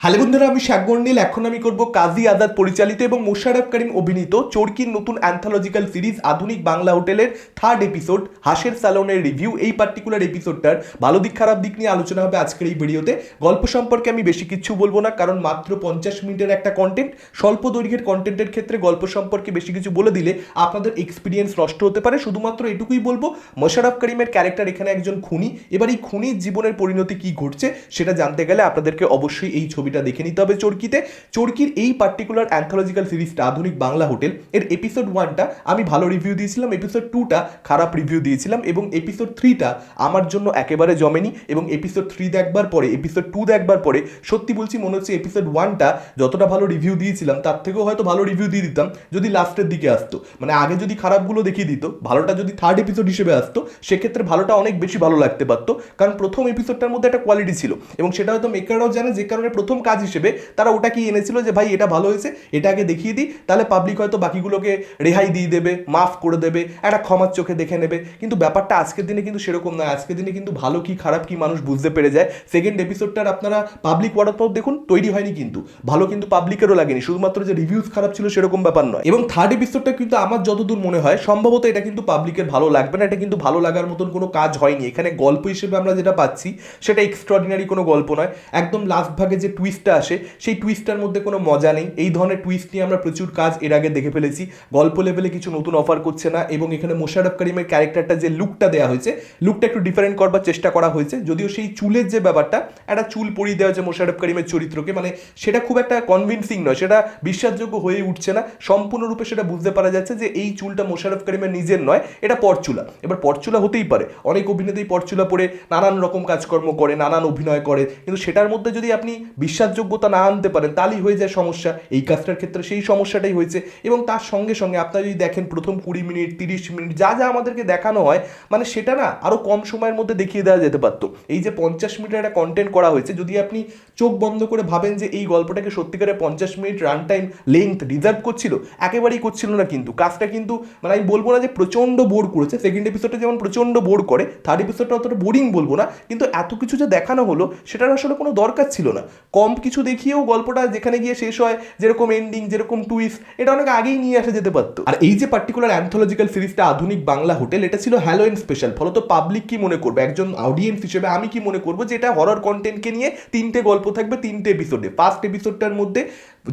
Hello বন্ধুরা, আমি শাকবর্ণিল। এখন আমি করব কাজী আজাদ পরিচালিত এবং মোশাররফ করিম অভিনীত চরকির নতুন অ্যান্থোলজিক্যাল সিরিজ আধুনিক বাংলা হোটেলের থার্ড এপিসোড হাঁসের স্যালনের রিভিউ। এই পার্টিকুলার এপিসোডটার ভালো দিক খারাপ দিক নিয়ে আলোচনা হবে আজকের এই ভিডিওতে। গল্প সম্পর্কে আমি বেশি কিছু বলবো না, কারণ মাত্র 50 মিনিটের একটা কন্টেন্ট, স্বল্প দৈর্ঘ্যের কন্টেন্টের ক্ষেত্রে গল্প সম্পর্কে বেশি কিছু বলে দিলে আপনাদের এক্সপিরিয়েন্স নষ্ট হতে পারে। শুধুমাত্র এটুকুই বলবো, মোশাররফ করিমের ক্যারেক্টার এখানে একজন খুনি। এবার এই খুনির জীবনের পরিণতি কি ঘটছে সেটা জানতে গেলে আপনাদেরকে অবশ্যই এই ছবিটা দেখে নিতে হবে। চরকির এই পার্টিকুলার অ্যান্থোলজিক্যাল সিরিজটা আধুনিক বাংলা হোটেল এর এপিসোড 1টা আমি ভালো রিভিউ দিয়েছিলাম, এপিসোড 2টা খারাপ রিভিউ দিয়েছিলাম এবং এপিসোড 3টা আমার জন্য একেবারে জমেনি। এবং এপিসোড 3 দেখবার পরে, এপিসোড 2 দেখবার পরে সত্যি বলছি মনে হচ্ছে এপিসোড 1টা যতটা ভালো রিভিউ দিয়েছিলাম তার থেকেও হয়তো ভালো রিভিউ দিয়ে দিতাম যদি লাস্টের দিকে আসতো। মানে আগে যদি খারাপগুলো দেখিয়ে দিত, ভালোটা যদি থার্ড এপিসোড হিসেবে আসতো, সেক্ষেত্রে ভালোটা অনেক বেশি ভালো লাগতে পারতো। কারণ প্রথম এপিসোডটার মধ্যে একটা কোয়ালিটি ছিল এবং সেটা হয়তো মেকাররাও জানে, যে কারণে প্রথম কাজ হিসেবে তারা ওটা কি এনেছিল যে ভাই এটা ভালো হয়েছে, এটা আগে দেখিয়ে দিই, তাহলে পাবলিক হয়তো বাকিগুলোকে রেহাই দিয়ে দেবে, মাফ করে দেবে, একটা ক্ষমার চোখে দেখে নেবে। কিন্তু ব্যাপারটা আজকের দিনে কিন্তু সেরকম নয়। আজকের দিনে কিন্তু ভালো কি খারাপ কি মানুষ বুঝতে পেরে যায়। সেকেন্ড এপিসোডটার আপনারা পাবলিক ওয়ার্ড অফ দেখুন, তৈরি হয়নি কিন্তু ভালো, কিন্তু পাবলিকেরও লাগেনি, শুধুমাত্র যে রিভিউজ খারাপ ছিল সেরকম ব্যাপার নয়। এবং থার্ড এপিসোডটা কিন্তু আমার যতদূর মনে হয় সম্ভবত এটা কিন্তু পাবলিকের ভালো লাগবে না। এটা কিন্তু ভালো লাগার মতন কোনো কাজ হয়নি। এখানে গল্প হিসেবে আমরা যেটা পাচ্ছি সেটা এক্সট্রাঅর্ডিনারি কোনো গল্প নয়। একদম লাস্ট ভাগে যে টুইস্টটা আসে সেই টুইস্টটার মধ্যে কোনো মজা নেই। এই ধরনের টুইস্ট নিয়ে আমরা প্রচুর কাজ এর আগে দেখে ফেলেছি। গল্প লেভেলে কিছু নতুন অফার করছে না এবং এখানে মোশাররফ করিমের ক্যারেক্টারটা যে লুকটা দেওয়া হয়েছে, লুকটা একটু ডিফারেন্ট করবার চেষ্টা করা হয়েছে। যদিও সেই চুলের যে ব্যাপারটা, একটা চুল পরিয়ে দেওয়া হয়েছে মোশাররফ করিমের চরিত্রকে, মানে সেটা খুব একটা কনভিন্সিং নয়, সেটা বিশ্বাসযোগ্য হয়ে উঠছে না। সম্পূর্ণরূপে সেটা বুঝতে পারা যাচ্ছে যে এই চুলটা মোশাররফ করিমের নিজের নয়, এটা পরচুলা। এবার পরচুলা হতেই পারে, অনেক অভিনেতাই পরচুলা পরে নানান রকম কাজকর্ম করে, নানান অভিনয় করে, কিন্তু সেটার মধ্যে যদি আপনি বিশ্বাসযোগ্যতা না আনতে পারেন তাহলেই হয়ে যায় সমস্যা। এই কাজটার ক্ষেত্রে সেই সমস্যাটাই হয়েছে। এবং তার সঙ্গে সঙ্গে আপনারা যদি দেখেন প্রথম 20 মিনিট 30 মিনিট যা যা আমাদেরকে দেখানো হয়, মানে সেটা না আরও কম সময়ের মধ্যে দেখিয়ে দেওয়া যেতে পারতো। এই যে 50 মিনিটের একটা কন্টেন্ট করা হয়েছে, যদি আপনি চোখ বন্ধ করে ভাবেন যে এই গল্পটাকে সত্যিকারে 50 minute run time length reserve করছিল, একেবারেই করছিল না। কিন্তু কাজটা কিন্তু মানে আমি বলবো না যে প্রচণ্ড বোর করেছে। সেকেন্ড এপিসোডটা যেমন প্রচণ্ড বোর করে, থার্ড এপিসোডটা অতটা বোরিং বলবো না, কিন্তু এত কিছু যে দেখানো হলো সেটার আসলে কোনো দরকার ছিল না। কম কিছু দেখিয়েও গল্পটা যেখানে গিয়ে শেষ হয়, যেরকম এন্ডিং, যেরকম টুইস্ট, এটা অনেক আগেই নিয়ে আসা যেতে পারতো। আর এই যে পার্টিকুলার অ্যান্থোলজিক্যাল সিরিজটা আধুনিক বাংলা হোটেল, এটা ছিল হ্যালোইন স্পেশাল। ফলত পাবলিক কি মনে করবে, একজন অডিয়েন্স হিসেবে আমি কি মনে করবো যে এটা হরর কন্টেন্টকে নিয়ে 3টে গল্প থাকবে 3টে এপিসোডে। ফার্স্ট এপিসোডটার মধ্যে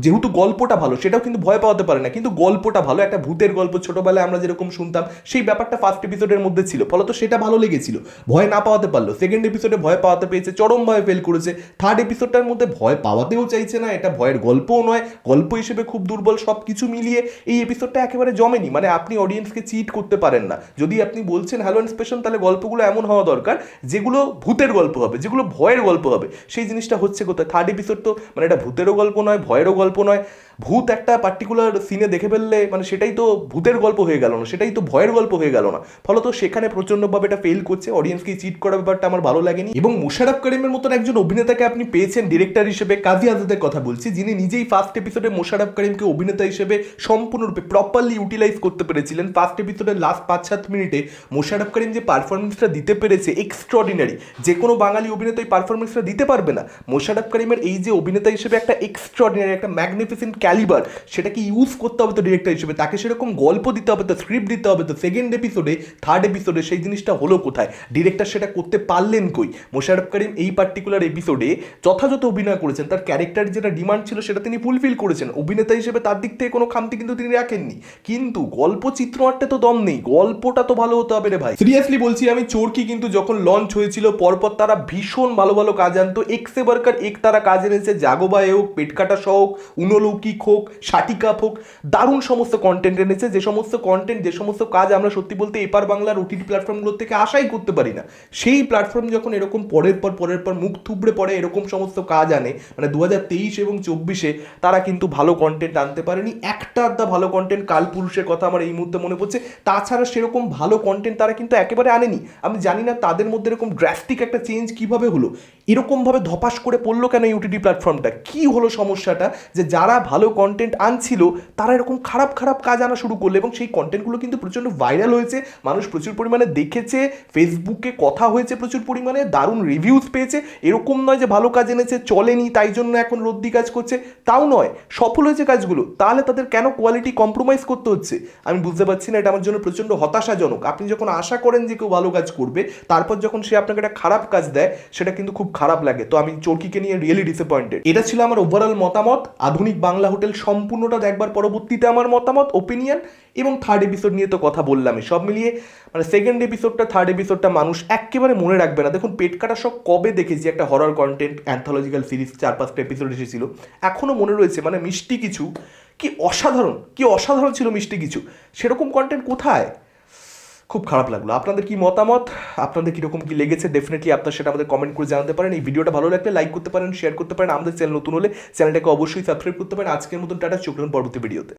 যেহেতু গল্পটা ভালো, সেটাও কিন্তু ভয় পাওয়াতে পারে না, কিন্তু গল্পটা ভালো, একটা ভূতের গল্প ছোটবেলায় আমরা যেরকম শুনতাম সেই ব্যাপারটা ফার্স্ট এপিসোডের মধ্যে ছিল, ফলত সেটা ভালো লেগেছিল, ভয় না পাওয়াতে পারলো। সেকেন্ড এপিসোডে ভয় পাওয়াতে পেয়েছে, চরম ভয় ফেল করেছে। থার্ড এপিসোডটার মধ্যে ভয় পাওয়াতেও চাইছে না, এটা ভয়ের গল্পও নয়, গল্প হিসেবে খুব দুর্বল। সব কিছু মিলিয়ে এই এপিসোডটা একেবারে জমেনি। মানে আপনি অডিয়েন্সকে চিট করতে পারেন না। যদি আপনি বলছেন হ্যালো স্পেশাল, তাহলে গল্পগুলো এমন হওয়া দরকার যেগুলো ভূতের গল্প হবে, যেগুলো ভয়ের গল্প হবে। সেই জিনিসটা হচ্ছে কোথায়? থার্ড এপিসোড তো মানে এটা ভূতেরও গল্প নয়, ভয়েরও গল্প নয়। ভূত একটা পার্টিকুলার সিনে দেখে ফেললে মানে সেটাই তো ভূতের গল্প হয়ে গেল না, সেটাই তো ভয়ের গল্প হয়ে গেল না। ফলত সেখানে প্রচণ্ডভাবে এটা ফেল করছে। অডিয়েন্সকে চিট করার ব্যাপারটা আমার ভালো লাগেনি। এবং মোশাররফ করিমের মতন একজন অভিনেতাকে আপনি পেয়েছেন ডিরেক্টর হিসেবে, কাজী আজাদের কথা বলছি, যিনি নিজেই ফার্স্ট এপিসোডে মোশাররফ করিমকে অভিনেতা হিসেবে সম্পূর্ণরূপে প্রপারলি ইউটিলাইজ করতে পেরেছিলেন। ফার্স্ট এপিসোডের লাস্ট 5-7 মিনিটে মোশাররফ করিম যে পারফরমেন্সটা দিতে পেরেছে, এক্সট্রাঅর্ডিনারি। যে কোনো বাঙালি অভিনেতা এই পারফরমেন্সটা দিতে পারবে না। মোশাররফ করিমের এই যে অভিনেতা হিসেবে একটা এক্সট্রাঅর্ডিনারি, একটা ম্যাগনিফিসেন্ট ক্যালিবার, সেটাকে ইউজ করতে হবে তো ডিরেক্টর হিসেবে, তাকে সেরকম গল্প দিতে হবে, তো স্ক্রিপ্ট দিতে হবে। তো সেকেন্ড এপিসোডে থার্ড এপিসোডে সেই জিনিসটা হলো কোথায়? ডিরেক্টর সেটা করতে পারলেন কই? মোশাররফ করিম এই পার্টিকুলার এপিসোডে যথাযথ অভিনয় করেছেন, তার ক্যারেক্টার যেটা ডিমান্ড ছিল সেটা তিনি ফুলফিল করেছেন। অভিনেতা হিসেবে তার দিক থেকে কোনো খামতি কিন্তু তিনি রাখেননি, কিন্তু গল্প চিত্রনাট্যে তো দম নেই। গল্পটা তো ভালো হতে হবে রে ভাই। সিরিয়াসলি বলছি আমি, চোরকি কিন্তু যখন লঞ্চ হয়েছিল পরপর তারা ভীষণ ভালো ভালো কাজ আনতো। এক সে বারকার এক তারা কাজ এনেছে, জাগোবাই হোক, পেটকাটা হোক, উনলৌকিক হোক, শাটিকাপ হোক, দারুণ সমস্ত কন্টেন্ট এনেছে। যে সমস্ত কন্টেন্ট, যে সমস্ত কাজ আমরা সত্যি বলতে এপার বাংলার ওটিটি প্ল্যাটফর্মগুলোর থেকে আশাই করতে পারি না, সেই প্ল্যাটফর্ম যখন এরকম পরের পর মুখ থুবড়ে পড়ে এরকম সমস্ত কাজ আনে, মানে 2023 এবং 24-এ তারা কিন্তু ভালো কন্টেন্ট আনতে পারেনি। একটা আধটা ভালো কন্টেন্ট, কালপুরুষের কথা আমার এই মুহূর্তে মনে পড়ছে, তাছাড়া সেরকম ভালো কন্টেন্ট তারা কিন্তু একেবারে আনেনি। আমি জানি না তাদের মধ্যে এরকম ড্রাস্টিক একটা চেঞ্জ কিভাবে হলো। এরকমভাবে ধপাস করে পড়লো কেন ইউটিটি প্ল্যাটফর্মটা? কি হলো সমস্যাটা যে যারা ভালো কন্টেন্ট আনছিল তারা এরকম খারাপ খারাপ কাজ আনা শুরু করলো, এবং সেই কন্টেন্টগুলো কিন্তু প্রচণ্ড ভাইরাল হয়েছে, মানুষ প্রচুর পরিমাণে দেখেছে, ফেসবুকে কথা হয়েছে প্রচুর পরিমাণে, দারুণ রিভিউজ পেয়েছে। এরকম নয় যে ভালো কাজ এনেছে চলেনি তাই জন্য এখন রদ্দি কাজ করছে, তাও নয়, সফল হয়েছে কাজগুলো, তাহলে তাদের কেন কোয়ালিটি কম্প্রোমাইজ করতে হচ্ছে? আমি বুঝতে পারছি না, এটা আমার জন্য প্রচণ্ড হতাশাজনক। আপনি যখন আশা করেন যে কেউ ভালো কাজ করবে, তারপর যখন সে আপনাকে একটা খারাপ কাজ দেয়, সেটা কিন্তু খুব খারাপ লাগে। তো আমি চরকিকে নিয়ে রিয়েলি ডিসঅ্যাপয়েন্টেড। এটা ছিল আমার ওভারঅল মতামত। আধুনিক বাংলা হোটেল সম্পূর্ণটা দেখবার পরবর্তীতে আমার মতামত, ওপিনিয়ন, এবং থার্ড এপিসোড নিয়ে তো কথা বললামই। সব মিলিয়ে মানে সেকেন্ড এপিসোডটা, থার্ড এপিসোডটা মানুষ একেবারে মনে রাখবে না। দেখুন, পেট কাটা সব কবে দেখেছি, একটা হরর কন্টেন্ট অ্যান্থোলজিক্যাল সিরিজ 4-5টা এপিসোড এসেছিল, এখনও মনে রয়েছে। মানে মিষ্টি কিছু, কি অসাধারণ, কি অসাধারণ ছিল মিষ্টি কিছু, সেরকম কন্টেন্ট কোথায়? খুব খারাপ লাগলো। আপনাদের কি মতামত, আপনাদের কীরকম কি লেগেছে, ডেফিনেটলি আপনার সেটা আমাদের কমেন্ট করে জানাতে পারেন। এই ভিডিওটা ভালো লাগলে লাইক করতে পারেন, শেয়ার করতে পারেন। আমাদের চ্যানেল নতুন হলে চ্যানেলটাকে অবশ্যই সাবস্ক্রাইব করতে পারেন। আজকের মতন টাটা, চোখ রাখুন পরবর্তী ভিডিওতে।